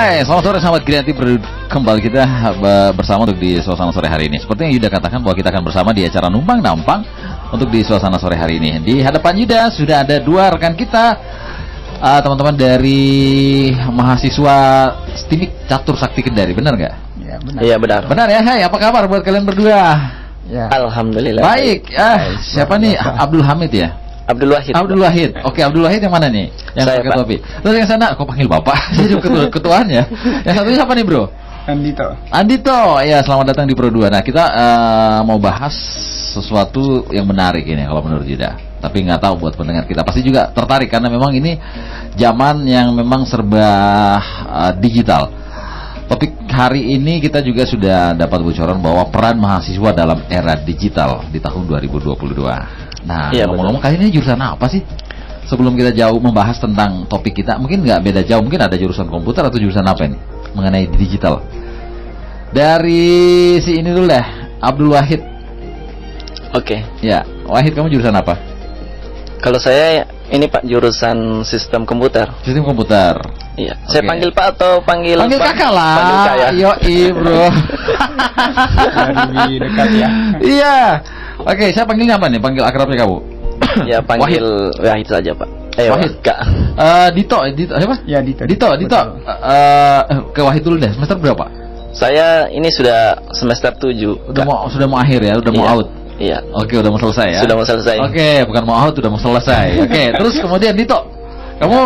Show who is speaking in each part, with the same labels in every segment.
Speaker 1: Hai, selamat sore sahabat kreatif. Kembali kita bersama untuk di suasana sore hari ini. Seperti yang Yuda katakan bahwa kita akan bersama di acara Numpang Dampang untuk di suasana sore hari ini. Di hadapan Yuda sudah ada dua rekan kita, teman-teman dari mahasiswa STIMIK Catur Sakti Kendari. Benar nggak?
Speaker 2: Ya, benar.
Speaker 3: Iya, benar.
Speaker 1: Benar ya. Hai, apa kabar buat kalian berdua?
Speaker 2: Ya.
Speaker 3: Alhamdulillah.
Speaker 1: Baik. Siapa nih? Abdul Hamid ya?
Speaker 3: Abdul Wahid.
Speaker 1: Abdul Wahid. Oke, Abdul Wahid yang mana nih? Yang
Speaker 3: Saya,
Speaker 1: pakai
Speaker 3: Pak.
Speaker 1: topi. Terus yang sana, kok panggil Bapak? Jadi ketuanya. Yang satunya siapa nih, Bro?
Speaker 2: Andito.
Speaker 1: Andito. Ya, selamat datang di Pro 2. Nah, kita mau bahas sesuatu yang menarik ini kalau menurut Yuda. Tapi nggak tahu buat pendengar kita pasti juga tertarik karena memang ini zaman yang memang serba digital. Topik hari ini kita juga sudah dapat bocoran bahwa peran mahasiswa dalam era digital di tahun 2022. Nah,
Speaker 3: iya,
Speaker 1: ngomong-ngomong kali ini jurusan apa sih? Sebelum kita jauh membahas tentang topik kita, mungkin nggak beda jauh, mungkin ada jurusan komputer atau jurusan apa ini mengenai digital. Dari si ini dulu deh, Abdul Wahid.
Speaker 3: Oke.
Speaker 1: Ya, Wahid, kamu jurusan apa?
Speaker 3: Kalau saya ini Pak, jurusan sistem komputer.
Speaker 1: Sistem komputer.
Speaker 3: Iya.
Speaker 1: Oke.
Speaker 3: Saya panggil Pak atau panggil Pak?
Speaker 1: Kakak lah.
Speaker 3: Panggil Kak ya.
Speaker 1: Yoi, bro.
Speaker 2: Lebih dekat ya.
Speaker 1: Iya. Oke, saya panggilnya apa nih? Panggil akrabnya kamu?
Speaker 3: Ya, panggil Wahid saja, Pak.
Speaker 1: Wahid.
Speaker 3: Kak.
Speaker 1: Dito siapa?
Speaker 2: Ya, Dito.
Speaker 1: Dito.
Speaker 2: Betul.
Speaker 1: Ke Wahid dulu deh. Semester berapa?
Speaker 3: Saya ini sudah semester 7.
Speaker 1: Sudah mau akhir ya, udah mau
Speaker 3: Iya.
Speaker 1: out.
Speaker 3: Iya.
Speaker 1: Oke, udah mau selesai ya.
Speaker 3: Sudah mau selesai.
Speaker 1: Oke, bukan mau out, udah mau selesai. Oke, terus kemudian Dito, kamu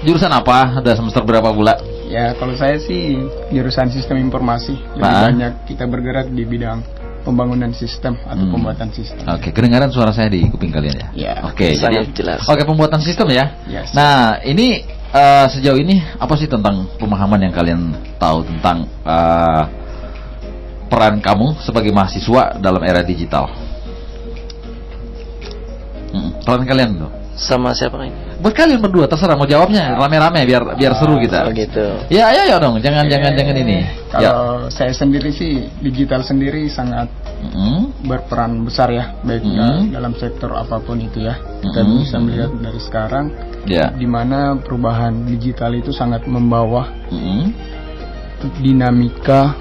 Speaker 1: jurusan apa? Ada semester berapa pula?
Speaker 2: Ya, kalau saya sih jurusan sistem informasi. Lebih banyak kita bergerak di bidang pembangunan sistem atau pembuatan sistem.
Speaker 1: Oke, kedengaran suara saya di kuping kalian ya?
Speaker 2: Ya.
Speaker 1: Oke,
Speaker 3: Sangat
Speaker 1: jadi
Speaker 3: jelas.
Speaker 1: Oke, pembuatan sistem ya.
Speaker 2: Yes.
Speaker 1: Nah, ini sejauh ini apa sih tentang pemahaman yang kalian tahu tentang peran kamu sebagai mahasiswa dalam era digital? Peran kalian tuh.
Speaker 3: Sama siapa ini?
Speaker 1: Buat kalian berdua terserah mau jawabnya rame-rame biar seru kita.
Speaker 3: Oh, gitu.
Speaker 1: Ya, ya dong, jangan ini. Ya.
Speaker 2: Kalau saya sendiri sih digital sendiri sangat berperan besar ya, baik dalam sektor apapun itu ya. Kita bisa melihat dari sekarang,
Speaker 1: Ya.
Speaker 2: di mana perubahan digital itu sangat membawa dinamika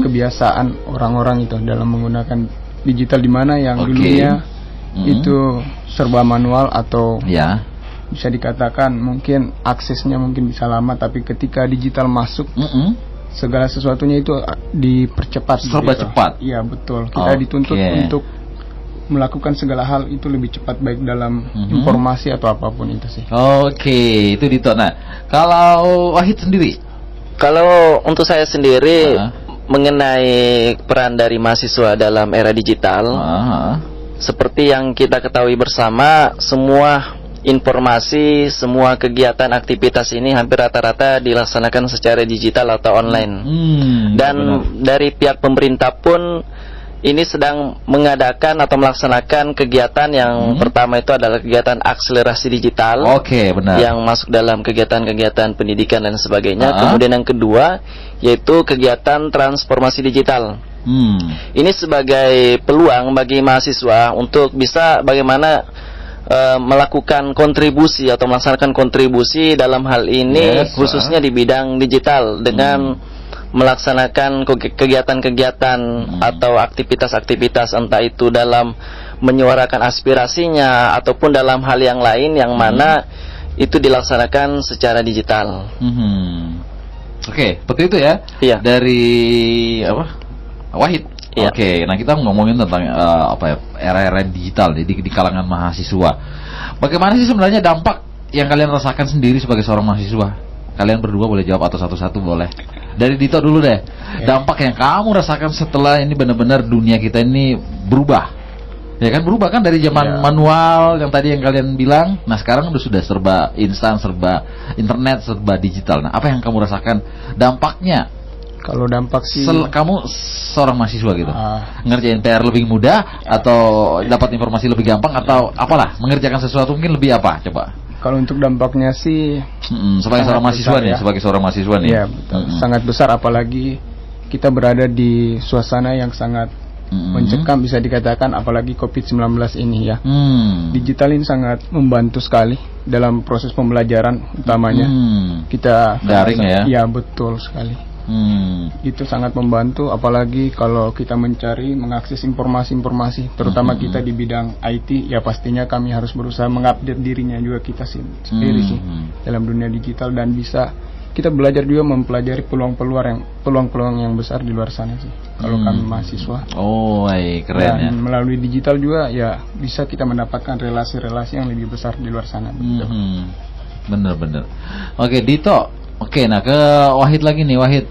Speaker 2: kebiasaan orang-orang itu dalam menggunakan digital, di mana yang dulunya itu serba manual atau
Speaker 1: Ya.
Speaker 2: bisa dikatakan mungkin aksesnya mungkin bisa lama, tapi ketika digital masuk segala sesuatunya itu dipercepat.
Speaker 1: Serba cepat.
Speaker 2: Iya, betul. Kita dituntut untuk melakukan segala hal itu lebih cepat, baik dalam informasi atau apapun itu sih.
Speaker 1: Oke, itu Dito. Nah, kalau Wahid sendiri?
Speaker 3: Kalau untuk saya sendiri mengenai peran dari mahasiswa dalam era digital, seperti yang kita ketahui bersama, semua informasi, semua kegiatan aktivitas ini hampir rata-rata dilaksanakan secara digital atau online. Dan dari pihak pemerintah pun ini sedang mengadakan atau melaksanakan kegiatan yang pertama itu adalah kegiatan akselerasi digital.
Speaker 1: Oke, benar.
Speaker 3: Yang masuk dalam kegiatan-kegiatan pendidikan dan sebagainya. Kemudian yang kedua yaitu kegiatan transformasi digital. Ini sebagai peluang bagi mahasiswa untuk bisa bagaimana melakukan kontribusi atau melaksanakan kontribusi dalam hal ini, khususnya di bidang digital dengan melaksanakan kegiatan-kegiatan atau aktivitas-aktivitas, entah itu dalam menyuarakan aspirasinya ataupun dalam hal yang lain yang mana itu dilaksanakan secara digital.
Speaker 1: Oke, seperti itu ya.
Speaker 3: Iya.
Speaker 1: Dari apa? Wahid.
Speaker 3: Iya.
Speaker 1: Oke, nah kita ngomongin tentang era-era digital di kalangan mahasiswa. Bagaimana sih sebenarnya dampak yang kalian rasakan sendiri sebagai seorang mahasiswa? Kalian berdua boleh jawab atau satu-satu boleh. Dari Dito dulu deh. Dampak yang kamu rasakan setelah ini benar-benar dunia kita ini berubah. Ya kan, berubah kan dari zaman manual yang tadi yang kalian bilang. Nah, sekarang sudah serba instan, serba internet, serba digital. Nah, apa yang kamu rasakan dampaknya?
Speaker 2: Kalau dampak sih
Speaker 1: Kamu seorang mahasiswa gitu, ngerjain PR lebih mudah atau dapat informasi lebih gampang atau apalah, mengerjakan sesuatu mungkin lebih apa? Coba.
Speaker 2: kalau untuk dampaknya sih
Speaker 1: sebagai seorang mahasiswa nih, sebagai seorang mahasiswa nih.
Speaker 2: Iya, betul. Sangat besar, apalagi kita berada di suasana yang sangat mencekam bisa dikatakan, apalagi COVID-19 ini ya. Digital ini sangat membantu sekali dalam proses pembelajaran utamanya. Kita
Speaker 1: daring ya?
Speaker 2: Ya betul sekali. Itu sangat membantu, apalagi kalau kita mencari, mengakses informasi-informasi, terutama kita di bidang IT, ya pastinya kami harus berusaha mengupdate dirinya juga kita sendiri sih dalam dunia digital, dan bisa kita belajar juga mempelajari peluang-peluang yang besar di luar sana sih. Kalau kami mahasiswa.
Speaker 1: Oh, keren
Speaker 2: dan
Speaker 1: ya.
Speaker 2: Melalui digital juga ya bisa kita mendapatkan relasi-relasi yang lebih besar di luar sana.
Speaker 1: Bener. Oke, Dito. Oke, nah ke Wahid lagi nih, Wahid.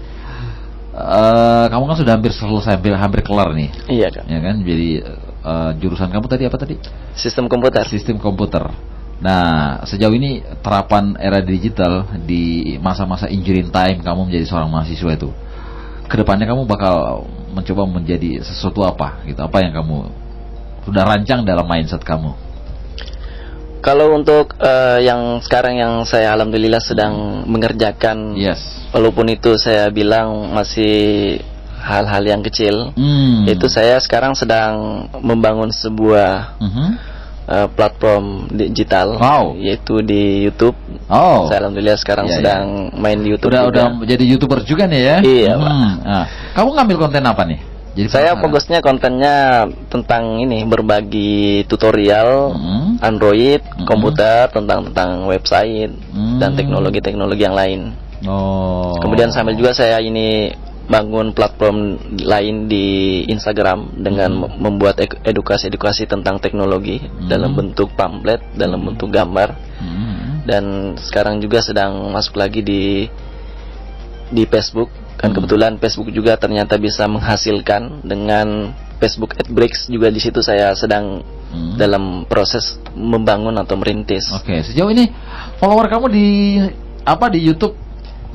Speaker 1: Kamu kan sudah hampir selesai, hampir kelar nih.
Speaker 3: Iya, Kak.
Speaker 1: Ya kan? Jadi jurusan kamu tadi apa tadi?
Speaker 3: Sistem komputer.
Speaker 1: Sistem komputer. Nah, sejauh ini terapan era digital di masa-masa engineering time kamu menjadi seorang mahasiswa itu, kedepannya kamu bakal mencoba menjadi sesuatu apa gitu? Apa yang kamu sudah rancang dalam mindset kamu?
Speaker 3: Kalau untuk yang sekarang yang saya alhamdulillah sedang mengerjakan, walaupun itu saya bilang masih hal-hal yang kecil, yaitu saya sekarang sedang membangun sebuah platform digital, yaitu di YouTube. Saya alhamdulillah sekarang sedang main di YouTube.
Speaker 1: Udah jadi YouTuber juga nih ya?
Speaker 3: Iya, Pak.
Speaker 1: Nah, kamu ngambil konten apa nih? Jadi
Speaker 3: saya fokusnya kontennya tentang ini, berbagi tutorial Android, komputer, tentang website dan teknologi-teknologi yang lain. Kemudian sambil juga saya ini bangun platform lain di Instagram dengan membuat edukasi tentang teknologi dalam bentuk pamflet, dalam bentuk gambar. Dan sekarang juga sedang masuk lagi di Facebook. Kan kebetulan Facebook juga ternyata bisa menghasilkan dengan Facebook AdBreaks juga. Di situ saya sedang dalam proses membangun atau merintis.
Speaker 1: Oke, sejauh ini follower kamu di YouTube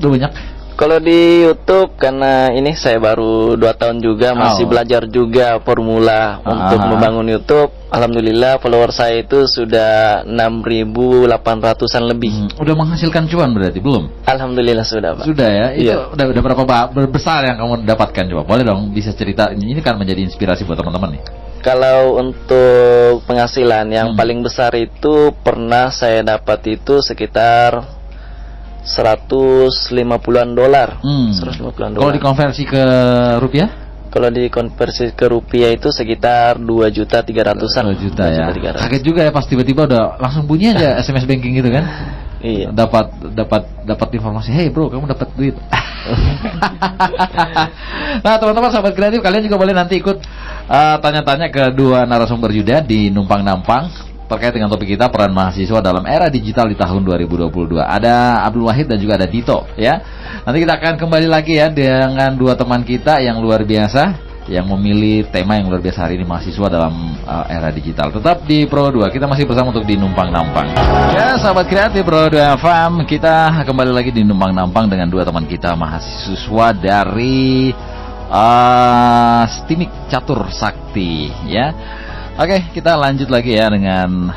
Speaker 1: udah banyak?
Speaker 3: Kalau di YouTube, karena ini saya baru 2 tahun juga, masih belajar juga formula untuk membangun YouTube. Alhamdulillah follower saya itu sudah 6.800-an lebih.
Speaker 1: Udah menghasilkan cuan berarti belum?
Speaker 3: Alhamdulillah sudah, Pak.
Speaker 1: Sudah ya? Itu udah berapa besar yang kamu dapatkan? Coba boleh dong bisa cerita, ini kan menjadi inspirasi buat teman-teman nih.
Speaker 3: Kalau untuk penghasilan yang paling besar itu pernah saya dapat itu sekitar $150-an. 150-an dolar.
Speaker 1: Kalau dikonversi ke rupiah?
Speaker 3: Kalau dikonversi ke rupiah itu sekitar 2.300.000-an.
Speaker 1: 2 juta ya. Kaget juga ya pas tiba-tiba udah langsung bunyi aja SMS banking gitu kan? Iya. Dapat informasi, hey bro, kamu dapat duit. Nah teman-teman sahabat kreatif, kalian juga boleh nanti ikut tanya-tanya ke dua narasumber juga di Numpang Nampang terkait dengan topik kita, peran mahasiswa dalam era digital di tahun 2022. Ada Abdul Wahid dan juga ada Dito ya. Nanti kita akan kembali lagi ya dengan dua teman kita yang luar biasa, yang memilih tema yang luar biasa hari ini, mahasiswa dalam era digital. Tetap di Pro 2, kita masih bersama untuk di Numpang Nampang. Ya sahabat kreatif Pro 2 FM, kita kembali lagi di Numpang Nampang dengan dua teman kita mahasiswa dari STIMIK Catur Sakti ya. Oke, kita lanjut lagi ya dengan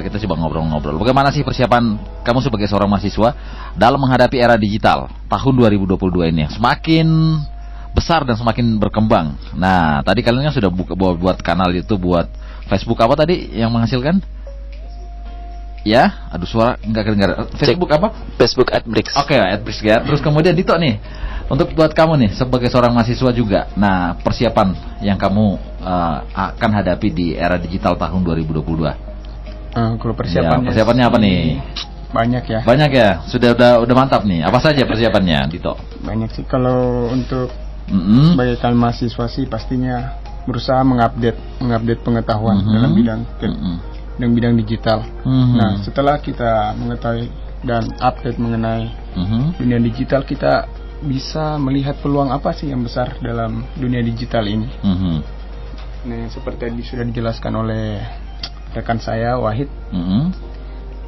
Speaker 1: kita coba ngobrol-ngobrol. Bagaimana sih persiapan kamu sebagai seorang mahasiswa dalam menghadapi era digital tahun 2022 ini yang semakin besar dan semakin berkembang. Nah, tadi kalian kan sudah buat kanal itu, buat Facebook apa tadi yang menghasilkan? Ya, aduh suara enggak kedengaran. Facebook apa?
Speaker 3: Facebook AdBreaks.
Speaker 1: Oke, AdBreaks ya. Terus kemudian Dito nih, untuk buat kamu nih sebagai seorang mahasiswa juga. Nah, persiapan yang kamu akan hadapi di era digital tahun 2022.
Speaker 2: Kalau persiapannya,
Speaker 1: persiapannya apa nih?
Speaker 2: Banyak ya.
Speaker 1: Banyak ya. Sudah mantap nih. Apa saja persiapannya, Dito?
Speaker 2: Banyak sih. Kalau untuk sebagai kalian mahasiswa sih pastinya berusaha mengupdate pengetahuan dalam bidang digital. Nah, setelah kita mengetahui dan update mengenai dunia digital, kita bisa melihat peluang apa sih yang besar dalam dunia digital ini. Nah, seperti tadi sudah dijelaskan oleh rekan saya Wahid,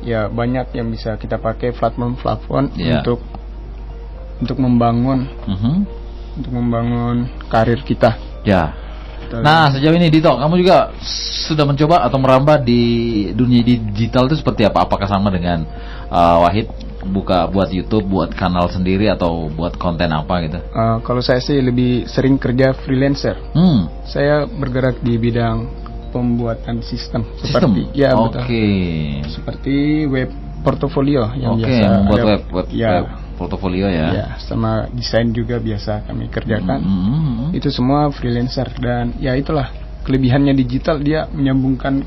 Speaker 2: ya banyak yang bisa kita pakai platform untuk membangun karir kita.
Speaker 1: Ya. Nah, sejauh ini Dito, kamu juga sudah mencoba atau merambah di dunia digital itu seperti apa? Apakah sama dengan Wahid? buka buat YouTube, buat kanal sendiri atau buat konten apa gitu?
Speaker 2: Kalau saya sih lebih sering kerja freelancer. Saya bergerak di bidang pembuatan sistem. Seperti ya betul. Seperti web portofolio yang biasa
Speaker 1: membuat web portofolio ya.
Speaker 2: Ya, sama desain juga biasa kami kerjakan. Itu semua freelancer, dan ya itulah kelebihannya digital, dia menyambungkan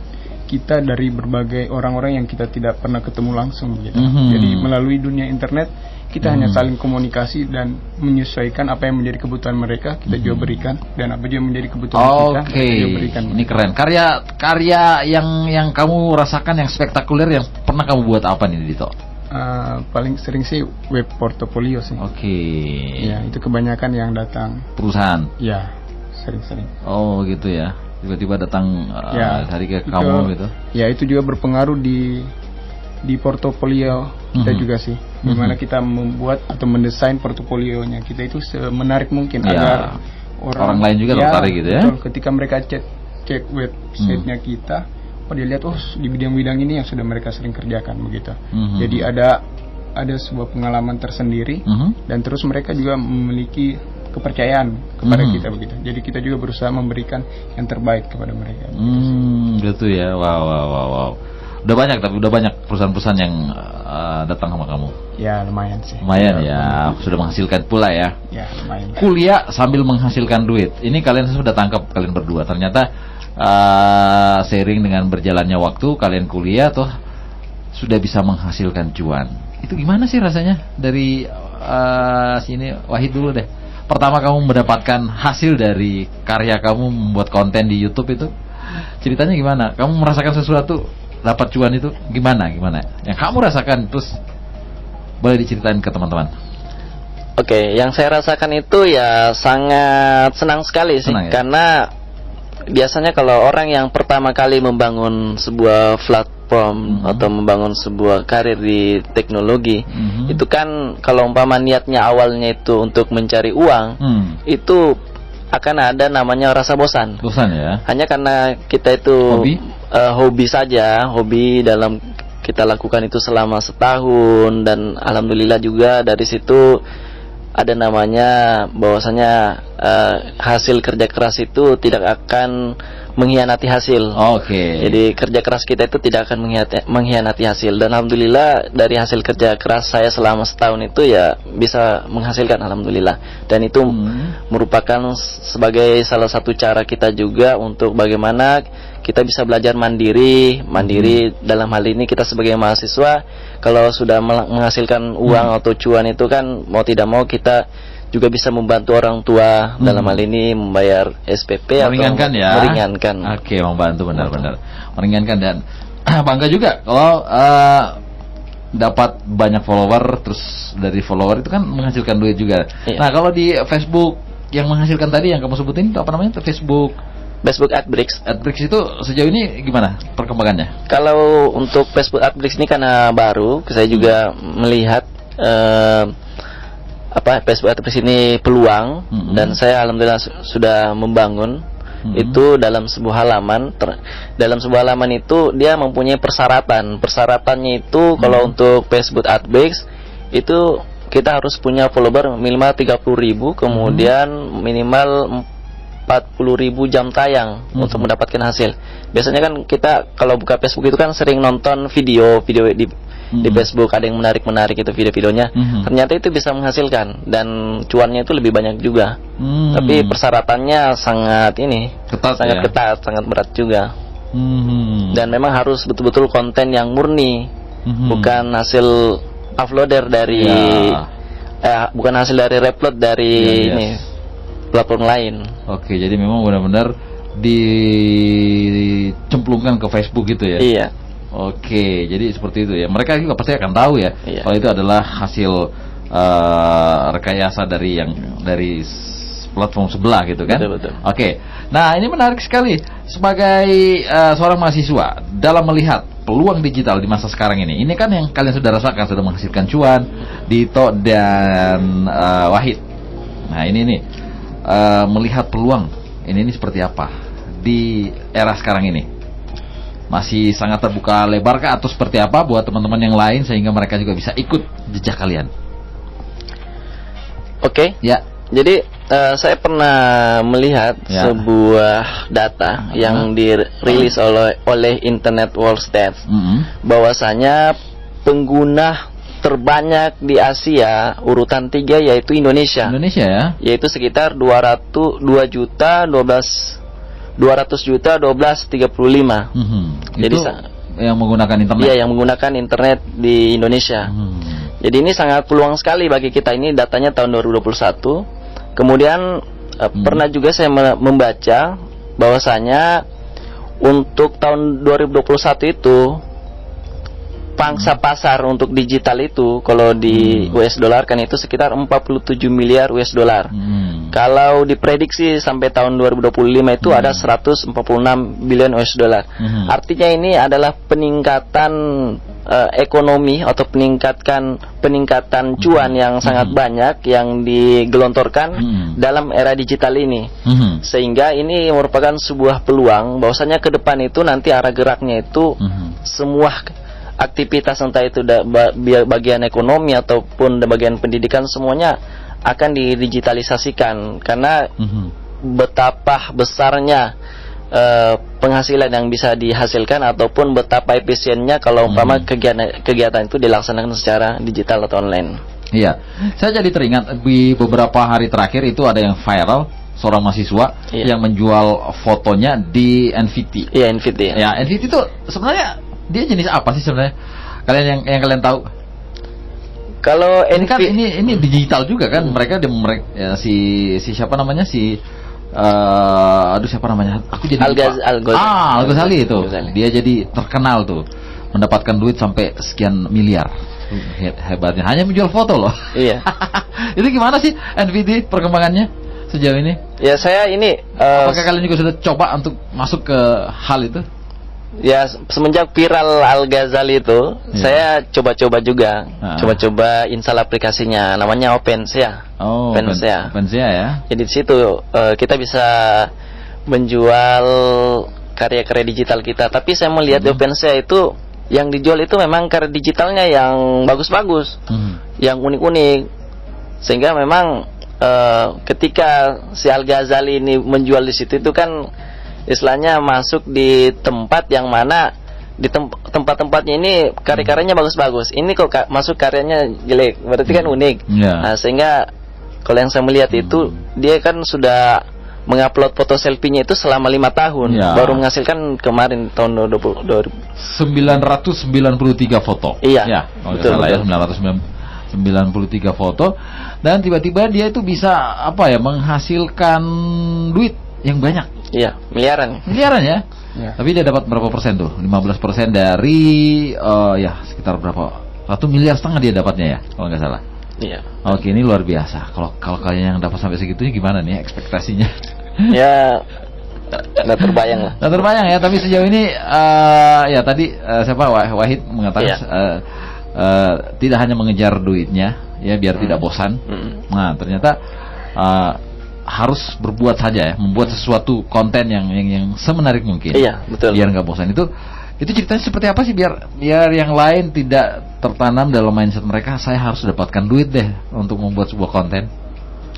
Speaker 2: kita dari berbagai orang-orang yang kita tidak pernah ketemu langsung gitu. Jadi melalui dunia internet kita hanya saling komunikasi dan menyesuaikan apa yang menjadi kebutuhan mereka kita juga berikan, dan apa juga menjadi kebutuhan kita juga berikan.
Speaker 1: Ini keren. Karya yang kamu rasakan yang spektakuler yang pernah kamu buat apa nih, Dito?
Speaker 2: Paling sering sih web portofolio sih. Ya, itu kebanyakan yang datang
Speaker 1: perusahaan.
Speaker 2: Ya, sering-sering.
Speaker 1: Oh gitu ya. Tiba-tiba datang hari ke kamu gitu.
Speaker 2: Ya, itu juga berpengaruh di portofolio kita juga sih. Gimana kita membuat atau mendesain portofolionya kita itu semenarik mungkin agar
Speaker 1: orang lain juga tertarik gitu ya.
Speaker 2: Betul, ketika mereka cek website-nya kita, dia lihat di bidang-bidang ini yang sudah mereka sering kerjakan begitu. Jadi ada sebuah pengalaman tersendiri, dan terus mereka juga memiliki kepercayaan kepada kita begitu. Jadi kita juga berusaha memberikan yang terbaik kepada mereka.
Speaker 1: Gitu ya. Wow. Udah banyak perusahaan-perusahaan yang datang sama kamu.
Speaker 2: Ya, lumayan sih.
Speaker 1: Lumayan ya. Sudah menghasilkan pula ya.
Speaker 2: Ya, lumayan.
Speaker 1: Kuliah sambil menghasilkan duit. Ini kalian sudah tangkap, kalian berdua. Ternyata seiring dengan berjalannya waktu, kalian kuliah tuh sudah bisa menghasilkan cuan. Itu gimana sih rasanya? Dari sini Wahid dulu deh. Pertama kamu mendapatkan hasil dari karya kamu membuat konten di YouTube itu, ceritanya gimana? Kamu merasakan sesuatu, dapat cuan itu gimana? Yang kamu rasakan, terus boleh diceritain ke teman-teman.
Speaker 3: Yang saya rasakan itu ya sangat senang sekali sih, karena biasanya kalau orang yang pertama kali membangun sebuah platform atau membangun sebuah karir di teknologi, itu kan kalau umpama niatnya awalnya itu untuk mencari uang, itu akan ada namanya rasa bosan
Speaker 1: ya.
Speaker 3: Hanya karena kita itu hobi saja, hobi dalam kita lakukan itu selama setahun, dan alhamdulillah juga dari situ ada namanya bahwasanya hasil kerja keras itu tidak akan mengkhianati hasil. Jadi kerja keras kita itu tidak akan mengkhianati hasil, dan alhamdulillah dari hasil kerja keras saya selama setahun itu ya bisa menghasilkan, alhamdulillah. Dan itu merupakan sebagai salah satu cara kita juga untuk bagaimana kita bisa belajar mandiri dalam hal ini kita sebagai mahasiswa. Kalau sudah menghasilkan uang atau cuan itu kan mau tidak mau kita juga bisa membantu orang tua dalam hal ini membayar SPP
Speaker 1: meringankan
Speaker 3: atau meringankan.
Speaker 1: Membantu benar-benar meringankan, dan bangga juga kalau dapat banyak follower, terus dari follower itu kan menghasilkan duit juga. Nah, kalau di Facebook yang menghasilkan tadi yang kamu sebutin itu apa namanya? Facebook AdBricks. AdBricks itu sejauh ini gimana perkembangannya?
Speaker 3: Kalau untuk Facebook AdBricks ini karena baru, saya juga melihat Facebook AdBricks ini peluang, dan saya alhamdulillah sudah membangun itu dalam sebuah halaman. Dalam sebuah halaman itu dia mempunyai persyaratannya itu kalau untuk Facebook AdBricks itu kita harus punya follower minimal 30.000, kemudian minimal 40.000 jam tayang untuk mendapatkan hasil. Biasanya kan kita kalau buka Facebook itu kan sering nonton video di Facebook, ada yang menarik itu video-videonya. Ternyata itu bisa menghasilkan, dan cuannya itu lebih banyak juga. Tapi persyaratannya sangat ketat, sangat berat juga. Dan memang harus betul-betul konten yang murni, bukan hasil uploader dari bukan hasil dari reupload dari ini platform lain.
Speaker 1: Jadi memang benar-benar dicemplungkan ke Facebook gitu ya.
Speaker 3: Iya.
Speaker 1: Jadi seperti itu ya. Mereka juga pasti akan tahu ya kalau itu adalah hasil rekayasa dari platform sebelah gitu kan.
Speaker 3: Betul.
Speaker 1: Nah, ini menarik sekali sebagai seorang mahasiswa dalam melihat peluang digital di masa sekarang ini. Ini kan yang kalian sudah rasakan, sudah menghasilkan cuan, Dito dan Wahid. Nah, ini nih melihat peluang ini seperti apa di era sekarang ini? Masih sangat terbuka lebar kah, atau seperti apa buat teman-teman yang lain sehingga mereka juga bisa ikut jejak kalian?
Speaker 3: Oke.
Speaker 1: Ya.
Speaker 3: Jadi saya pernah melihat sebuah data yang dirilis oleh Internet World Stats, bahwasanya pengguna terbanyak di Asia urutan 3 yaitu Indonesia.
Speaker 1: Indonesia ya.
Speaker 3: Yaitu sekitar 200.12.35. Jadi
Speaker 1: itu yang menggunakan internet.
Speaker 3: Iya, yang menggunakan internet di Indonesia. Jadi ini sangat peluang sekali bagi kita. Ini datanya tahun 2021. Kemudian pernah juga saya membaca bahwasanya untuk tahun 2021 itu pangsa pasar untuk digital itu kalau di US dollar kan itu sekitar 47 miliar US dollar. Kalau diprediksi sampai tahun 2025 itu ada 146 billion US dollar. Artinya ini adalah peningkatan ekonomi atau peningkatan cuan yang sangat banyak yang digelontorkan dalam era digital ini. Sehingga ini merupakan sebuah peluang bahwasanya ke depan itu nanti arah geraknya itu semua aktivitas entah itu bagian ekonomi ataupun bagian pendidikan semuanya akan didigitalisasikan karena betapa besarnya penghasilan yang bisa dihasilkan ataupun betapa efisiennya kalau umpama kegiatan itu dilaksanakan secara digital atau online.
Speaker 1: Iya, saya jadi teringat di beberapa hari terakhir itu ada yang viral seorang mahasiswa yang menjual fotonya di NFT.
Speaker 3: Iya, NFT.
Speaker 1: Ya, NFT itu sebenarnya dia jenis apa sih sebenarnya? Kalian yang kalian tahu?
Speaker 3: Kalau
Speaker 1: ini kan ini digital juga kan, mereka ya, si siapa namanya siapa namanya? Aku jadi Al-Ghazali itu. Dia jadi terkenal tuh, mendapatkan duit sampai sekian miliar. Hebatnya, hanya menjual foto loh.
Speaker 3: Iya.
Speaker 1: Itu gimana sih NFT perkembangannya sejauh ini?
Speaker 3: Ya saya ini.
Speaker 1: Apakah kalian juga sudah coba untuk masuk ke hal itu?
Speaker 3: Ya semenjak viral Al-Ghazali itu, saya coba-coba juga, coba-coba install aplikasinya, namanya OpenSea.
Speaker 1: Oh, OpenSea ya.
Speaker 3: Jadi di situ kita bisa menjual karya-karya digital kita. Tapi saya melihat di OpenSea itu yang dijual itu memang karya digitalnya yang bagus-bagus, yang unik-unik, sehingga memang ketika si Al-Ghazali ini menjual di situ itu kan istilahnya masuk di tempat yang mana di tempat-tempatnya ini karya-karyanya bagus-bagus. Ini kok masuk karyanya jelek, berarti kan unik. Nah, sehingga kalau yang saya melihat itu dia kan sudah mengupload foto selfie-nya itu selama 5 tahun, baru menghasilkan kemarin tahun
Speaker 1: 993 foto.
Speaker 3: Iya,
Speaker 1: betul, salah ya, 993 foto, dan tiba-tiba dia itu bisa menghasilkan duit yang banyak.
Speaker 3: Iya, miliaran
Speaker 1: ya. Tapi dia dapat berapa persen tuh? 15% dari sekitar berapa? 1,5 miliar dia dapatnya ya, kalau nggak salah.
Speaker 3: Iya.
Speaker 1: Oke, ini luar biasa. Kalau kalian yang dapat sampai segitunya gimana nih ekspektasinya?
Speaker 3: Ya, nggak terbayang lah.
Speaker 1: Nggak terbayang ya. Tapi sejauh ini tadi siapa Wahid mengatakan tidak hanya mengejar duitnya ya biar tidak bosan. Nah ternyata harus berbuat saja ya, membuat sesuatu konten yang semenarik mungkin.
Speaker 3: Iya, betul.
Speaker 1: Biar nggak bosan. Itu ceritanya seperti apa sih biar yang lain tidak tertanam dalam mindset mereka, saya harus dapatkan duit deh untuk membuat sebuah konten.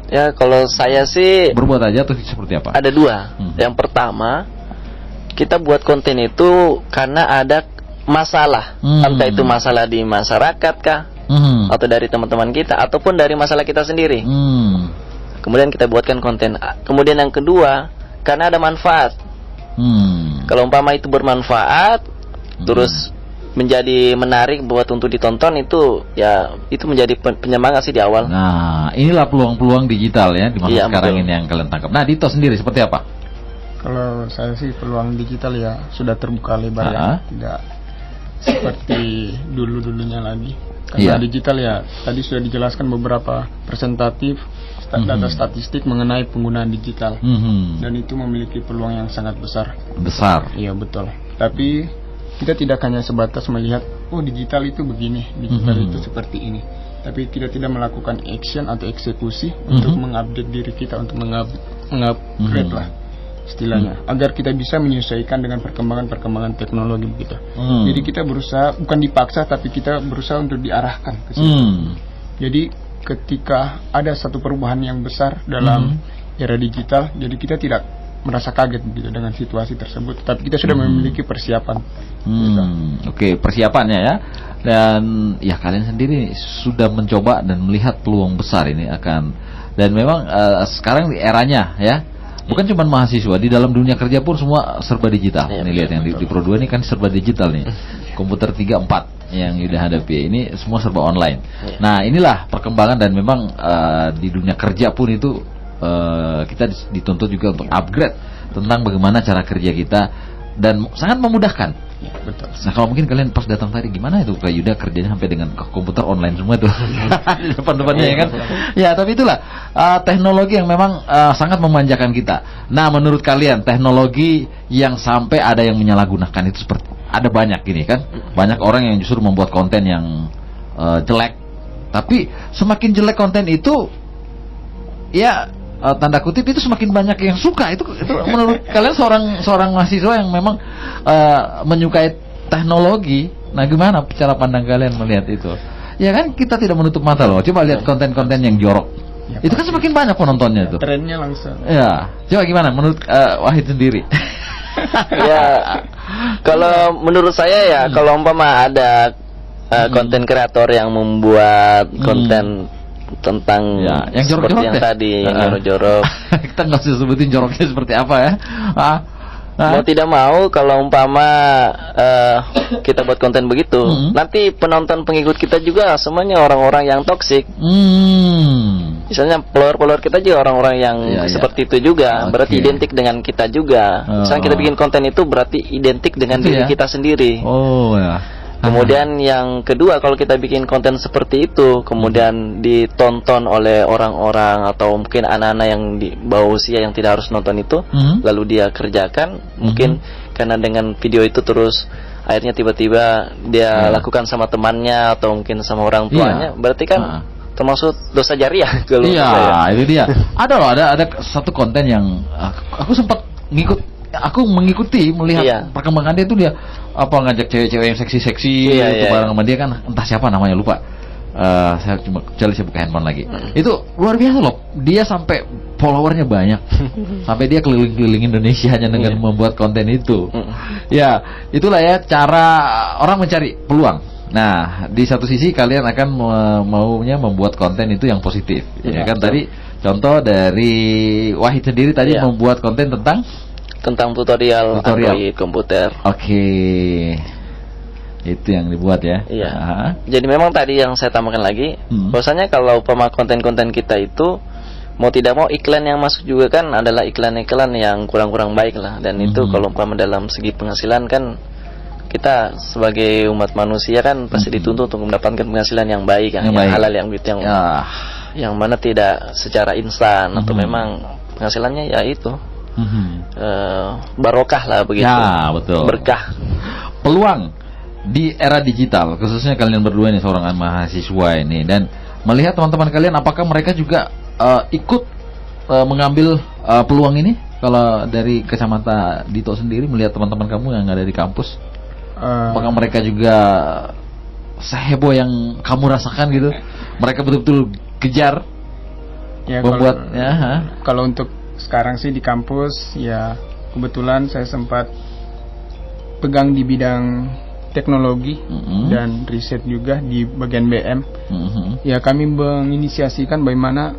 Speaker 3: Ya kalau saya sih
Speaker 1: berbuat aja tuh seperti apa?
Speaker 3: Ada 2. Yang pertama, kita buat konten itu karena ada masalah, entah itu masalah di masyarakat kah, atau dari teman-teman kita, ataupun dari masalah kita sendiri. Kemudian kita buatkan konten. Kemudian yang kedua, karena ada manfaat. Kalau umpama itu bermanfaat, terus menjadi menarik buat untuk ditonton, itu menjadi penyemangat sih di awal.
Speaker 1: Nah, inilah peluang-peluang digital ya di masa sekarang ini yang kalian tangkap. Nah, Dito sendiri seperti apa?
Speaker 2: Kalau saya sih peluang digital ya sudah terbuka lebar ya, tidak seperti dulunya lagi. Karena digital ya tadi sudah dijelaskan beberapa presentatif data statistik mengenai penggunaan digital, dan itu memiliki peluang yang sangat besar. Iya betul. Tapi kita tidak hanya sebatas melihat digital itu begini, digital itu seperti ini, tapi kita tidak melakukan action atau eksekusi untuk mengupdate diri kita, untuk mengupgrade lah istilahnya, agar kita bisa menyesuaikan dengan perkembangan teknologi begitu. Jadi kita berusaha, bukan dipaksa, tapi kita berusaha untuk diarahkan ke situ. Jadi ketika ada satu perubahan yang besar dalam era digital, jadi kita tidak merasa kaget gitu dengan situasi tersebut, tapi kita sudah memiliki persiapan.
Speaker 1: Oke, persiapannya ya. Dan ya kalian sendiri sudah mencoba dan melihat peluang besar ini akan, dan memang sekarang di eranya ya, bukan cuma mahasiswa, di dalam dunia kerja pun semua serba digital. Nih lihat yang di Pro 2 ini kan serba digital nih. Komputer 3, 4 yang udah hadapi ini semua serba online. Nah, inilah perkembangan, dan memang di dunia kerja pun itu kita dituntut juga untuk upgrade tentang bagaimana cara kerja kita, dan sangat memudahkan.
Speaker 2: Betul.
Speaker 1: Nah, kalau mungkin kalian pas datang tadi gimana itu Kak Yuda kerjanya sampai dengan komputer online semua tuh depan-depannya ya kan? Ya, tapi itulah teknologi yang memang sangat memanjakan kita. Nah, menurut kalian teknologi yang sampai ada yang menyalahgunakan itu seperti, ada banyak gini kan? Banyak orang yang justru membuat konten yang jelek. Tapi semakin jelek konten itu, ya tanda kutip itu semakin banyak yang suka. Itu menurut kalian seorang mahasiswa yang memang menyukai teknologi, nah gimana cara pandang kalian melihat itu? Ya kan kita tidak menutup mata loh. Coba lihat konten-konten yang jorok. Ya, itu kan semakin banyak penontonnya itu.
Speaker 2: Trennya langsung.
Speaker 1: Ya, coba gimana menurut Wahid sendiri?
Speaker 3: Ya, kalau menurut saya ya, kalau umpama ada konten kreator yang membuat konten tentang
Speaker 1: ya, yang
Speaker 3: seperti
Speaker 1: jorok-jorok
Speaker 3: yang tadi, yang jorok-jorok.
Speaker 1: Kita nggak usah sebutin joroknya seperti apa ya.
Speaker 3: Mau tidak mau, kalau umpama kita buat konten begitu, nanti penonton pengikut kita juga semuanya orang-orang yang toksik. Misalnya follower kita juga orang-orang yang seperti itu juga, berarti identik dengan kita juga. Misalnya kita bikin konten itu berarti identik dengan diri kita sendiri.
Speaker 1: Oh ya.
Speaker 3: Kemudian yang kedua, kalau kita bikin konten seperti itu, kemudian ditonton oleh orang-orang atau mungkin anak-anak yang di bawah usia yang tidak harus nonton itu, lalu dia kerjakan, mungkin karena dengan video itu terus akhirnya tiba-tiba dia lakukan sama temannya atau mungkin sama orang tuanya, berarti kan termasuk dosa jariah. Kalau
Speaker 1: itu dia. Ada loh, ada satu konten yang aku sempat mengikuti melihat perkembangan dia, itu dia ngajak cewek-cewek yang seksi-seksi bareng sama dia kan, entah siapa namanya lupa. Saya cuma saya buka handphone lagi. Itu luar biasa loh. Dia sampai followernya banyak. Sampai dia keliling-keliling Indonesia hanya dengan membuat konten itu. Ya, itulah ya cara orang mencari peluang. Nah, di satu sisi kalian akan maunya membuat konten itu yang positif. Ya kan, tadi contoh dari Wahid sendiri tadi membuat konten tentang tutorial Android komputer. Oke. Itu yang dibuat ya.
Speaker 3: Iya. Jadi memang tadi yang saya tambahkan lagi, bahwasanya kalau konten-konten kita itu mau tidak mau iklan yang masuk juga kan adalah iklan-iklan yang kurang-kurang baik lah, dan itu kalau dalam segi penghasilan kan kita sebagai umat manusia kan pasti dituntut untuk mendapatkan penghasilan yang baik kan, yang halal, yang mana tidak secara instan atau memang penghasilannya ya itu barokah lah begitu.
Speaker 1: Ya, betul.
Speaker 3: Berkah.
Speaker 1: Peluang di era digital, khususnya kalian berdua ini seorang mahasiswa ini, dan melihat teman-teman kalian, apakah mereka juga ikut mengambil peluang ini? Kalau dari kacamata Dito sendiri melihat teman-teman kamu yang ada di kampus, apakah mereka juga seheboh yang kamu rasakan gitu? Mereka betul-betul kejar membuat
Speaker 2: kalau untuk sekarang sih di kampus ya, kebetulan saya sempat pegang di bidang teknologi dan riset juga di bagian BM. Ya, kami menginisiasikan bagaimana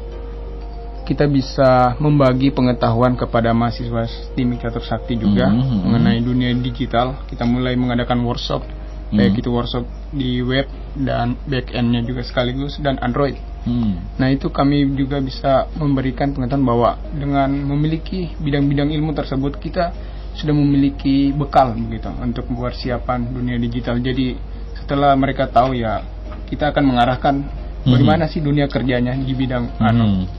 Speaker 2: kita bisa membagi pengetahuan kepada mahasiswa STIM Catur Sakti juga mengenai dunia digital. Kita mulai mengadakan workshop, baik itu workshop di web dan back-end-nya juga sekaligus, dan Android. Nah, itu kami juga bisa memberikan pengetahuan bahwa dengan memiliki bidang-bidang ilmu tersebut, kita sudah memiliki bekal begitu untuk persiapan dunia digital. Jadi setelah mereka tahu ya, kita akan mengarahkan bagaimana sih dunia kerjanya di bidang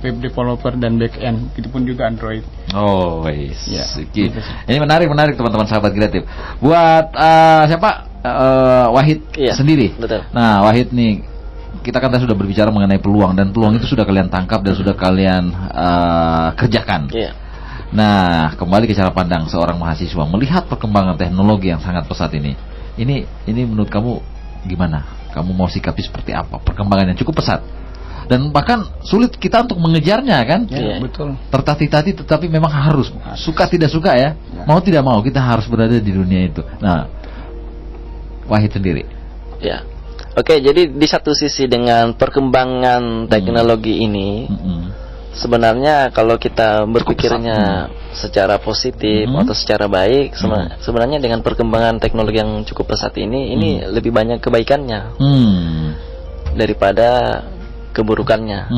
Speaker 2: web developer dan back-end, itu pun juga Android.
Speaker 1: Oh, ini menarik teman-teman sahabat kreatif. Buat siapa? Wahid sendiri.
Speaker 3: Betul.
Speaker 1: Nah, Wahid nih, kita kan sudah berbicara mengenai peluang, dan peluang itu sudah kalian tangkap dan sudah kalian kerjakan. Nah, kembali ke cara pandang seorang mahasiswa melihat perkembangan teknologi yang sangat pesat ini. Ini menurut kamu gimana? Kamu mau sikapi seperti apa? Perkembangan yang cukup pesat dan bahkan sulit kita untuk mengejarnya, kan?
Speaker 2: Ya, betul.
Speaker 1: Tertati-tati, tetapi memang harus suka tidak suka ya. Mau tidak mau kita harus berada di dunia itu. Nah, Wahid sendiri.
Speaker 3: Ya. Oke, jadi di satu sisi dengan perkembangan teknologi ini, sebenarnya kalau kita berpikirnya secara positif atau secara baik, sebenarnya dengan perkembangan teknologi yang cukup pesat ini lebih banyak kebaikannya daripada keburukannya.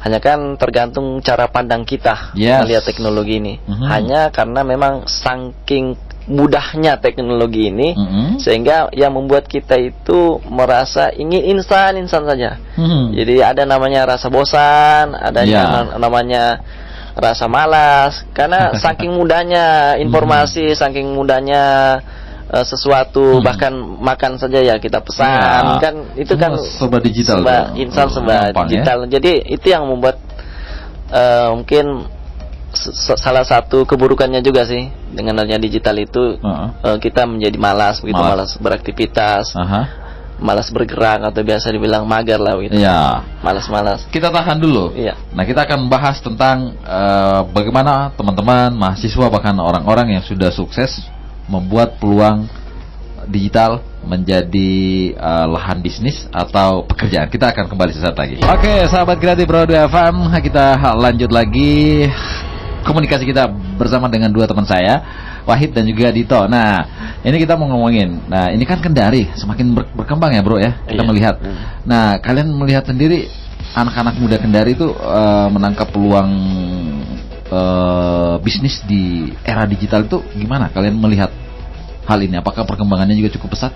Speaker 3: Hanya kan tergantung cara pandang kita melihat teknologi ini. Hanya karena memang saking mudahnya teknologi ini sehingga yang membuat kita itu merasa ingin instan saja. Jadi ada namanya rasa bosan, ada namanya rasa malas karena saking mudahnya informasi, saking mudahnya sesuatu, bahkan makan saja ya kita pesan kan itu kan
Speaker 1: serba digital,
Speaker 3: serba digital. Jadi itu yang membuat mungkin salah satu keburukannya juga sih dengan adanya digital itu, kita menjadi malas beraktivitas, malas bergerak atau biasa dibilang mager lah gitu. Malas.
Speaker 1: Kita tahan dulu. Nah, kita akan bahas tentang bagaimana teman-teman mahasiswa bahkan orang-orang yang sudah sukses membuat peluang digital menjadi lahan bisnis atau pekerjaan. Kita akan kembali sesaat lagi. Oke, sahabat kreatif Radio FM, kita lanjut lagi komunikasi kita bersama dengan dua teman saya, Wahid dan juga Dito. Nah, ini kita mau ngomongin. Nah, ini kan Kendari semakin berkembang ya, Bro ya. Kita melihat. Nah, kalian melihat sendiri anak-anak muda Kendari itu menangkap peluang bisnis di era digital itu gimana? Kalian melihat hal ini? Apakah perkembangannya juga cukup pesat?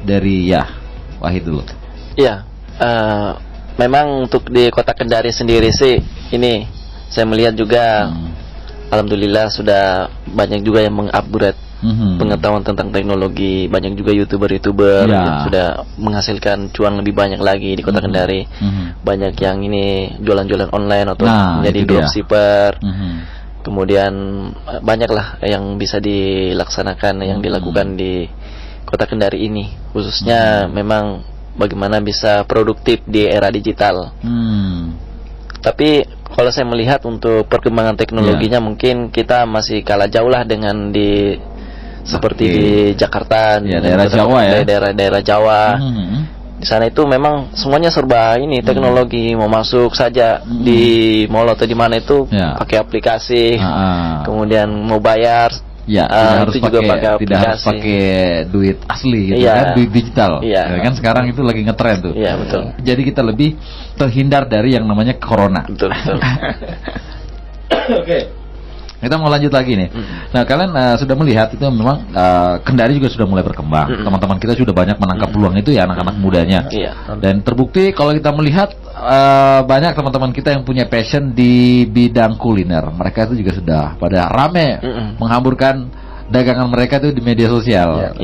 Speaker 1: Dari Wahid dulu.
Speaker 3: Iya, memang untuk di kota Kendari sendiri sih ini saya melihat juga alhamdulillah sudah banyak juga yang mengupgrade pengetahuan tentang teknologi. Banyak juga youtuber yang sudah menghasilkan cuan lebih banyak lagi di kota Kendari. Banyak yang ini jualan-jualan online atau menjadi dropshipper. Kemudian banyaklah yang bisa dilaksanakan, yang dilakukan di kota Kendari ini. Khususnya memang bagaimana bisa produktif di era digital. Tapi kalau saya melihat untuk perkembangan teknologinya mungkin kita masih kalah jauh lah dengan seperti di Jakarta,
Speaker 1: daerah Jawa ya.
Speaker 3: Daerah Jawa. Di sana itu memang semuanya serba ini teknologi, mau masuk saja di mall atau di mana itu pakai aplikasi. Kemudian mau bayar tidak harus pakai duit asli gitu kan, duit digital. Kan sekarang itu lagi ngetren tuh. Betul.
Speaker 1: Jadi kita lebih terhindar dari yang namanya corona.
Speaker 3: Betul.
Speaker 1: Oke. Kita mau lanjut lagi nih. Nah, kalian sudah melihat itu memang Kendari juga sudah mulai berkembang. Teman-teman kita sudah banyak menangkap peluang itu ya, anak-anak mudanya. Dan terbukti kalau kita melihat banyak teman-teman kita yang punya passion di bidang kuliner. Mereka itu juga sudah pada rame menghamburkan dagangan mereka itu di media sosial.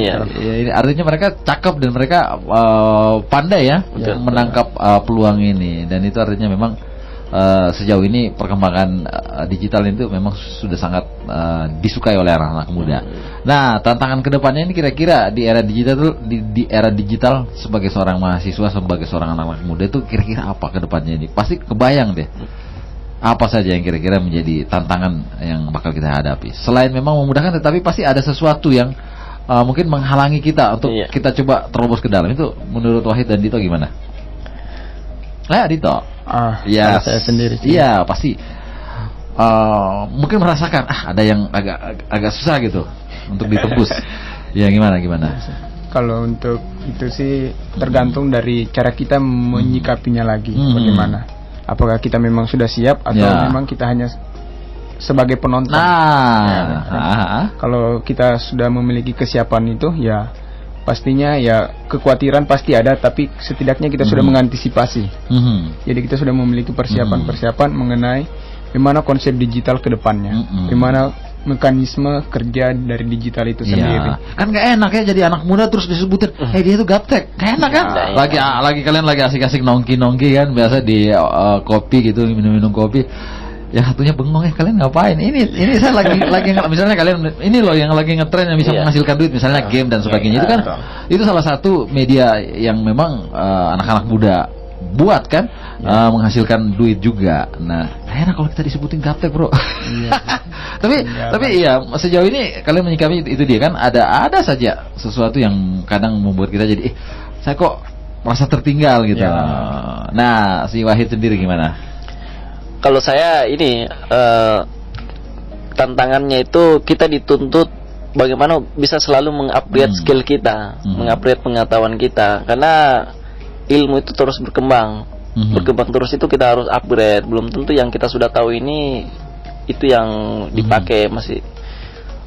Speaker 1: Artinya mereka cakep dan mereka pandai ya menangkap peluang ini. Dan itu artinya memang sejauh ini perkembangan digital itu memang sudah sangat disukai oleh anak-anak muda. Nah, tantangan kedepannya ini kira-kira di era digital di era digital sebagai seorang mahasiswa, sebagai seorang anak-anak muda itu kira-kira apa kedepannya ini? Pasti kebayang deh. Apa saja yang kira-kira menjadi tantangan yang bakal kita hadapi? Selain memang memudahkan, tetapi pasti ada sesuatu yang mungkin menghalangi kita untuk kita coba terobos ke dalam. Itu menurut Wahid dan Dito gimana? Dito.
Speaker 2: Saya sendiri.
Speaker 1: Iya, pasti. Mungkin merasakan ada yang agak susah gitu untuk ditembus. Ya gimana?
Speaker 2: Kalau untuk itu sih tergantung dari cara kita menyikapinya lagi. Bagaimana? Apakah kita memang sudah siap atau memang kita hanya sebagai penonton? Kalau kita sudah memiliki kesiapan itu, ya pastinya ya kekhawatiran pasti ada, tapi setidaknya kita sudah mengantisipasi. Jadi kita sudah memiliki persiapan mengenai bagaimana konsep digital ke depannya, bagaimana mekanisme kerja dari digital itu sendiri.
Speaker 1: Kan gak enak ya jadi anak muda terus disebutin, dia itu gaptek, gak enak kan? Lagi kalian lagi asik-asik nongki kan, biasa di kopi gitu, minum kopi. yang satunya bengong, kalian ngapain? Ini saya lagi misalnya kalian ini loh yang lagi ngetren yang bisa menghasilkan duit, misalnya game dan sebagainya. Itu kan itu salah satu media yang memang anak-anak muda buat kan, menghasilkan duit juga. Nah, enak kalau kita disebutin gaptek, bro. tapi iya, sejauh ini kalian menyikapi itu dia kan, ada saja sesuatu yang kadang membuat kita jadi saya kok merasa tertinggal gitu. Nah, si Wahid sendiri gimana?
Speaker 3: Kalau saya ini tantangannya itu kita dituntut bagaimana bisa selalu mengupgrade skill kita, mengupgrade pengetahuan kita, karena ilmu itu terus berkembang, berkembang terus, itu kita harus upgrade. Belum tentu yang kita sudah tahu ini itu yang dipakai, masih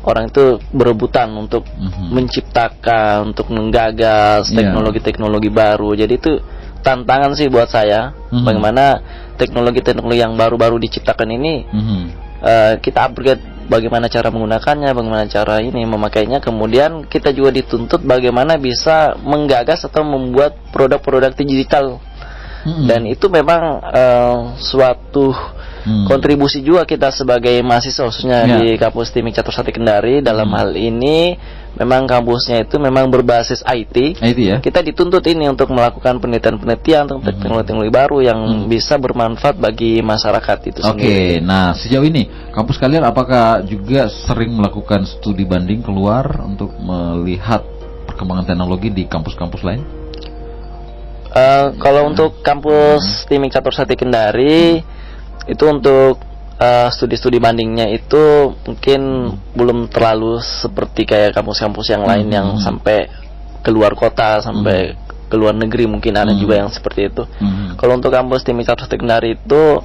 Speaker 3: orang itu berebutan untuk menciptakan, untuk menggagas teknologi-teknologi baru. Jadi itu tantangan sih buat saya, bagaimana teknologi-teknologi yang baru-baru diciptakan ini kita upgrade, bagaimana cara menggunakannya, bagaimana cara ini memakainya. Kemudian kita juga dituntut bagaimana bisa menggagas atau membuat produk-produk digital. Dan itu memang suatu kontribusi juga kita sebagai mahasiswa, khususnya di kampus Timik Catursakti Kendari. Dalam hal ini memang kampusnya itu memang berbasis IT ya. Kita dituntut ini untuk melakukan penelitian-penelitian tentang teknologi-teknologi baru yang bisa bermanfaat bagi masyarakat itu sendiri.
Speaker 1: Oke, nah sejauh ini kampus kalian apakah juga sering melakukan studi banding keluar untuk melihat perkembangan teknologi di kampus-kampus lain?
Speaker 3: Kalau untuk kampus Timik Catursakti Kendari itu untuk studi-studi bandingnya itu mungkin belum terlalu seperti kayak kampus-kampus yang lain yang sampai keluar kota, sampai keluar negeri, mungkin ada juga yang seperti itu. Kalau untuk kampus Timik Catursakti Kendari itu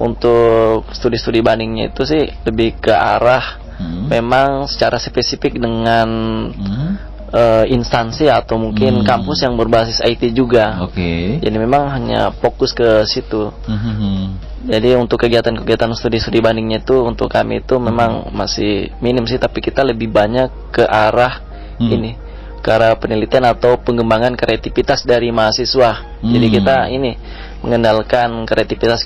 Speaker 3: untuk studi-studi bandingnya itu sih lebih ke arah memang secara spesifik dengan instansi atau mungkin kampus yang berbasis IT juga. Jadi memang hanya fokus ke situ. Jadi untuk kegiatan-kegiatan studi-studi bandingnya itu untuk kami itu memang masih minim sih, tapi kita lebih banyak ke arah ini, ke arah penelitian atau pengembangan kreativitas dari mahasiswa. Jadi kita ini mengendalikan kreativitas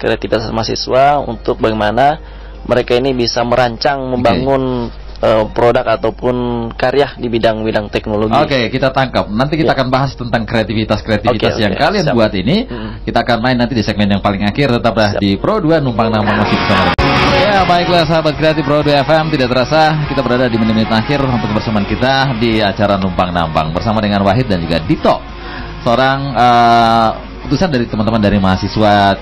Speaker 3: mahasiswa untuk bagaimana mereka ini bisa merancang, membangun produk ataupun karya di bidang-bidang teknologi.
Speaker 1: Oke, kita tangkap. Nanti kita akan bahas tentang kreativitas yang kalian buat ini. Kita akan main nanti di segmen yang paling akhir. Tetaplah di Pro 2 Numpang Nambang masih bersama. Ya, baiklah sahabat kreatif Pro 2 FM, tidak terasa kita berada di menit-menit akhir untuk kebersamaan kita di acara Numpang Nambang bersama dengan Wahid dan juga Dito, seorang utusan dari teman-teman dari mahasiswa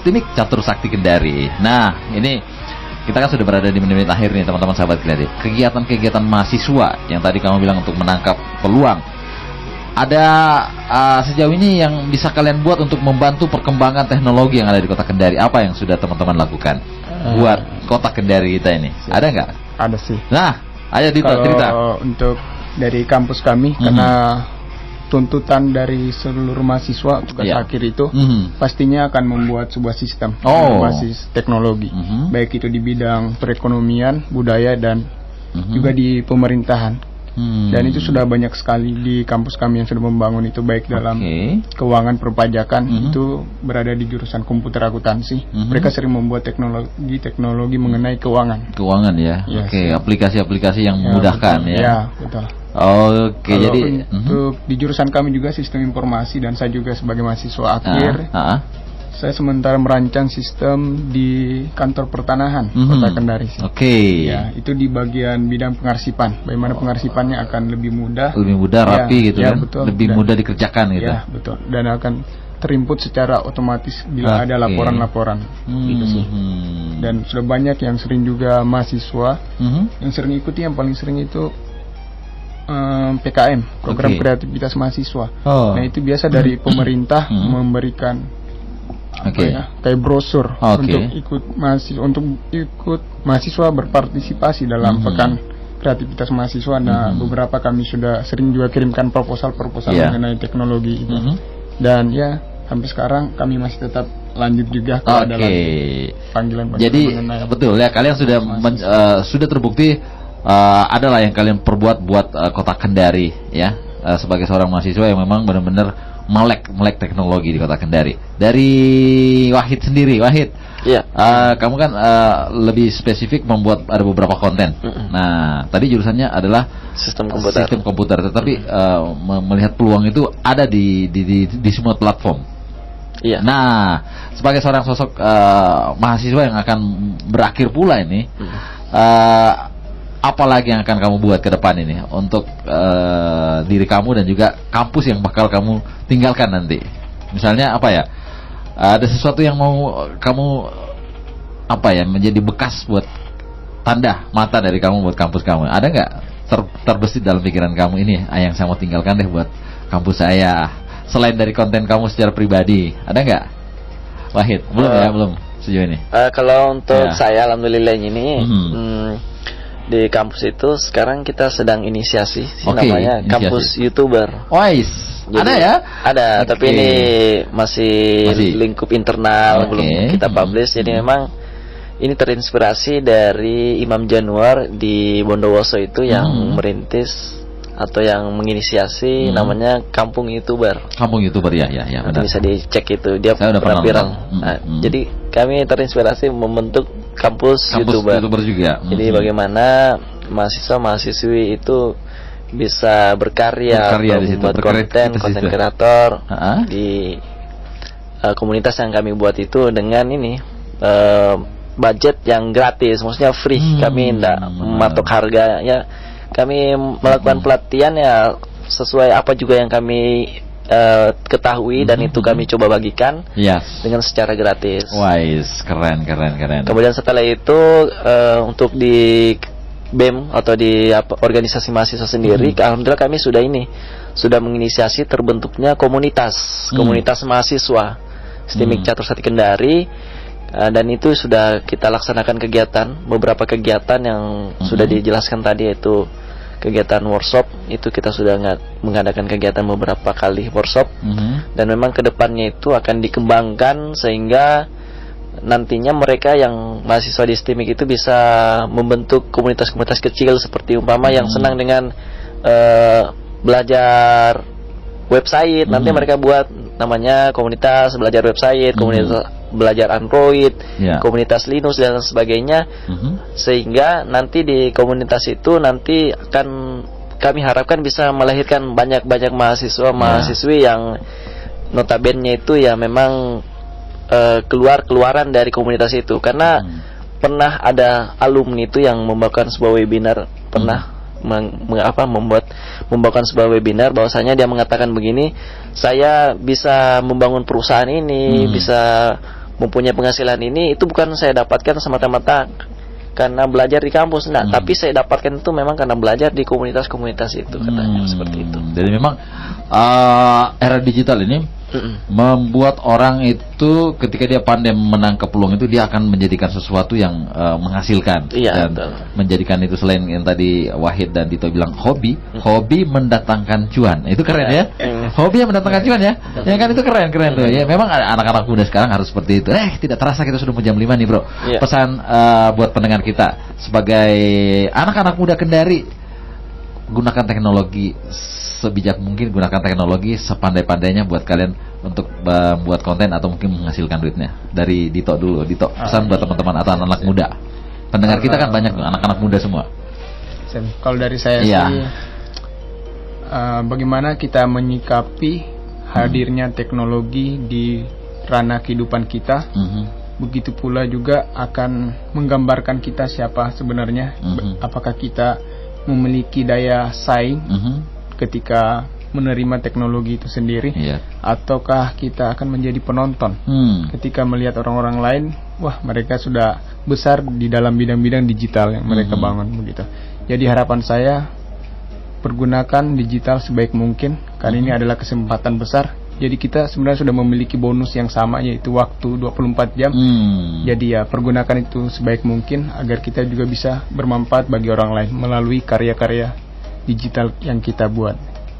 Speaker 1: Timik Catursakti Kendari. Nah, ini kita kan sudah berada di menit-menit akhir nih teman-teman sahabat kreatif. Kegiatan-kegiatan mahasiswa yang tadi kamu bilang untuk menangkap peluang, ada sejauh ini yang bisa kalian buat untuk membantu perkembangan teknologi yang ada di Kota Kendari? Apa yang sudah teman-teman lakukan buat Kota Kendari kita ini? Ada nggak?
Speaker 2: Ada sih.
Speaker 1: Nah, ayo Dito cerita.
Speaker 2: Untuk dari kampus kami, karena tuntutan dari seluruh mahasiswa tugas akhir itu pastinya akan membuat sebuah sistem berbasis teknologi, baik itu di bidang perekonomian, budaya, dan juga di pemerintahan. Dan itu sudah banyak sekali di kampus kami yang sudah membangun itu, baik dalam keuangan, perpajakan, itu berada di jurusan komputer akuntansi. Mereka sering membuat teknologi mengenai keuangan ya.
Speaker 1: Aplikasi-aplikasi yang memudahkan ya.
Speaker 2: Ya, betul.
Speaker 1: Jadi
Speaker 2: untuk di jurusan kami juga sistem informasi, dan saya juga sebagai mahasiswa akhir, saya sementara merancang sistem di kantor pertanahan Kota Kendari. Ya, itu di bagian bidang pengarsipan. Bagaimana pengarsipannya akan lebih mudah,
Speaker 1: rapi gitu kan,
Speaker 2: betul,
Speaker 1: lebih mudah dikerjakan gitu.
Speaker 2: Ya, betul. Dan akan terinput secara otomatis bila ada laporan-laporan. Gitu sih. Dan sudah banyak yang sering juga mahasiswa yang sering ikuti, yang paling sering itu PKM, program kreativitas mahasiswa. Nah, itu biasa dari pemerintah memberikan kayak brosur untuk ikut mahasiswa berpartisipasi dalam pekan kreativitas mahasiswa. Nah, beberapa kami sudah sering juga kirimkan proposal mengenai teknologi itu. Dan ya, sampai sekarang kami masih tetap lanjut juga dalam panggilan.
Speaker 1: Jadi betul ya, kalian sudah sudah terbukti adalah yang kalian perbuat buat Kota Kendari ya, sebagai seorang mahasiswa yang memang benar-benar melek teknologi di Kota Kendari. Dari Wahid sendiri, Wahid.
Speaker 3: Iya.
Speaker 1: Kamu kan lebih spesifik membuat ada beberapa konten. Nah, tadi jurusannya adalah sistem komputer. Tetapi melihat peluang itu ada di semua platform.
Speaker 3: Iya.
Speaker 1: Nah, sebagai seorang sosok mahasiswa yang akan berakhir pula ini, apa lagi yang akan kamu buat ke depan ini untuk diri kamu dan juga kampus yang bakal kamu tinggalkan nanti? Misalnya apa ya? Ada sesuatu yang mau kamu menjadi bekas buat tanda mata dari kamu buat kampus kamu? Ada nggak terbesit dalam pikiran kamu ini yang saya mau tinggalkan deh buat kampus saya? Selain dari konten kamu secara pribadi, ada nggak, Wahid? Belum sejauh ini.
Speaker 3: Kalau untuk saya, alhamdulillah ini di kampus itu sekarang kita sedang inisiasi, namanya kampus YouTuber.
Speaker 1: Jadi, ada ya?
Speaker 3: Ada, tapi ini masih lingkup internal, belum kita publish. Jadi memang ini terinspirasi dari Imam Januar di Bondowoso itu yang merintis atau yang menginisiasi namanya Kampung YouTuber.
Speaker 1: Kampung YouTuber ya benar.
Speaker 3: Bisa dicek itu, dia pernah viral. Jadi kami terinspirasi membentuk kampus YouTuber
Speaker 1: juga.
Speaker 3: Jadi bagaimana mahasiswa-mahasiswi itu bisa berkarya membuat konten kreator di komunitas yang kami buat itu dengan ini budget yang gratis, maksudnya free. Kami tidak mematok harga ya. Kami melakukan pelatihan ya sesuai apa juga yang kami ketahui dan itu kami coba bagikan dengan secara gratis.
Speaker 1: Keren.
Speaker 3: Kemudian setelah itu untuk di BEM atau di organisasi mahasiswa sendiri, alhamdulillah kami sudah menginisiasi terbentuknya komunitas mahasiswa STIMIK Catursakti Kendari, dan itu sudah kita laksanakan beberapa kegiatan yang sudah dijelaskan tadi, yaitu kegiatan workshop. Itu kita sudah mengadakan kegiatan beberapa kali workshop, dan memang kedepannya itu akan dikembangkan sehingga nantinya mereka yang mahasiswa di STIMIK itu bisa membentuk komunitas-komunitas kecil seperti umpama yang senang dengan belajar website, nanti mereka buat namanya komunitas belajar website, komunitas belajar Android, komunitas Linux dan sebagainya, sehingga nanti di komunitas itu nanti akan kami harapkan bisa melahirkan banyak mahasiswa-mahasiswi yang notabene itu ya memang keluaran dari komunitas itu. Karena pernah ada alumni itu yang membawakan sebuah webinar, membawakan sebuah webinar bahwasanya dia mengatakan begini, saya bisa membangun perusahaan ini, bisa mempunyai penghasilan ini, itu bukan saya dapatkan semata-mata karena belajar di kampus, tapi saya dapatkan itu memang karena belajar di komunitas-komunitas itu, katanya seperti itu.
Speaker 1: Jadi memang era digital ini membuat orang itu ketika dia pandai menangkap peluang itu, dia akan menjadikan sesuatu yang menghasilkan, dan menjadikan itu selain yang tadi Wahid dan Dito bilang hobi mendatangkan cuan. Itu keren ya. Hobi yang mendatangkan cuan ya. Ya kan, itu keren tuh. Ya memang anak-anak muda sekarang harus seperti itu. Tidak terasa kita sudah mau jam 5 nih, Bro. Pesan buat pendengar kita sebagai anak-anak muda Kendari, gunakan teknologi sebijak mungkin, gunakan teknologi sepandai-pandainya buat kalian untuk membuat konten atau mungkin menghasilkan duitnya. Dari Dito dulu, Dito, pesan buat teman-teman atau anak-anak muda. Pendengar kita kan banyak anak-anak muda semua.
Speaker 2: Kalau dari saya sih, bagaimana kita menyikapi hadirnya teknologi di ranah kehidupan kita, begitu pula juga akan menggambarkan kita siapa sebenarnya. Apakah kita memiliki daya saing ketika menerima teknologi itu sendiri, ataukah kita akan menjadi penonton ketika melihat orang-orang lain, wah mereka sudah besar di dalam bidang-bidang digital yang mereka bangun begitu. Jadi harapan saya, pergunakan digital sebaik mungkin, karena ini adalah kesempatan besar. Jadi kita sebenarnya sudah memiliki bonus yang sama, yaitu waktu 24 jam. Jadi ya pergunakan itu sebaik mungkin agar kita juga bisa bermanfaat bagi orang lain melalui karya-karya digital yang kita buat.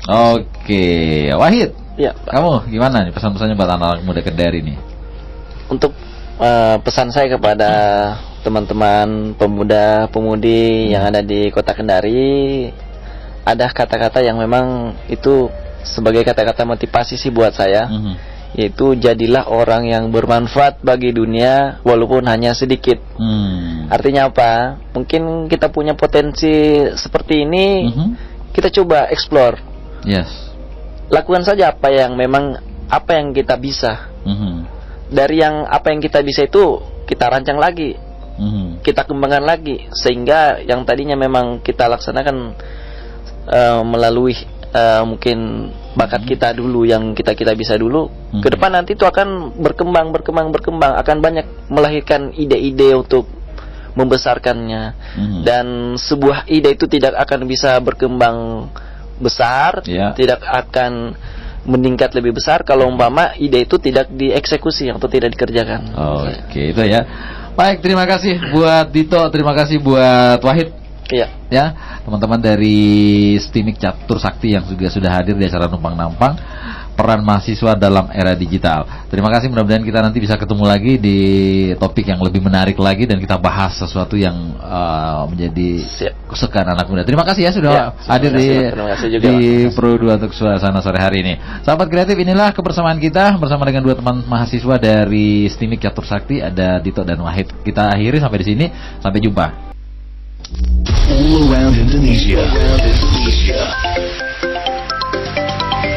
Speaker 1: Oke, Wahid.
Speaker 3: Ya, Pak.
Speaker 1: Kamu gimana nih pesan-pesannya buat anak-anak muda Kendari nih?
Speaker 3: Untuk pesan saya kepada teman-teman pemuda-pemudi yang ada di Kota Kendari, ada kata-kata yang memang itu sebagai kata-kata motivasi sih buat saya, yaitu jadilah orang yang bermanfaat bagi dunia walaupun hanya sedikit. Artinya apa? Mungkin kita punya potensi seperti ini, kita coba explore.
Speaker 1: Yes.
Speaker 3: Lakukan saja apa yang kita bisa. Dari apa yang kita bisa itu kita rancang lagi, kita kembangkan lagi, sehingga yang tadinya memang kita laksanakan melalui mungkin bakat kita dulu, yang kita bisa dulu, ke depan nanti itu akan berkembang, akan banyak melahirkan ide-ide untuk membesarkannya. Dan sebuah ide itu tidak akan bisa berkembang besar, tidak akan meningkat lebih besar kalau umpama ide itu tidak dieksekusi atau tidak dikerjakan.
Speaker 1: Oke, itu ya. Baik, terima kasih buat Dito, terima kasih buat Wahid.
Speaker 3: Iya.
Speaker 1: Ya, teman-teman dari STIMIK Catur Sakti yang juga sudah hadir di acara Numpang Nampang, peran mahasiswa dalam era digital. Terima kasih, mudah-mudahan kita nanti bisa ketemu lagi di topik yang lebih menarik lagi dan kita bahas sesuatu yang menjadi kesukaan anak muda. Terima kasih ya sudah hadir di Pro 2 untuk suasana sore hari ini. Sahabat kreatif, inilah kebersamaan kita bersama dengan dua teman mahasiswa dari STIMIK Catur Sakti, ada Dito dan Wahid. Kita akhiri sampai di sini, sampai jumpa.
Speaker 4: All around Indonesia.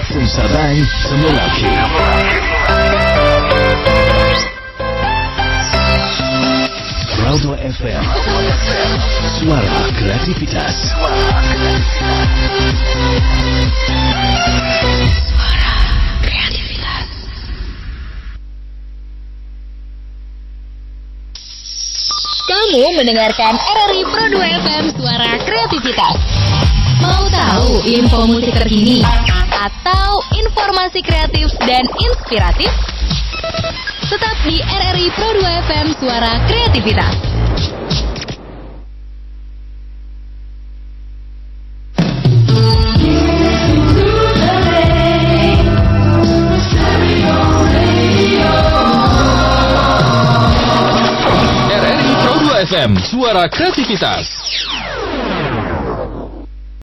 Speaker 4: From Sabang to Merauke. Pro 2 FM. Suara kreativitas.
Speaker 5: Kamu mendengarkan RRI Pro 2 FM, Suara Kreativitas. Mau tahu info musik terkini atau informasi kreatif dan inspiratif? Tetap di RRI Pro 2 FM, Suara Kreativitas.
Speaker 4: RRI Pro 2 FM, Suara Kreativitas.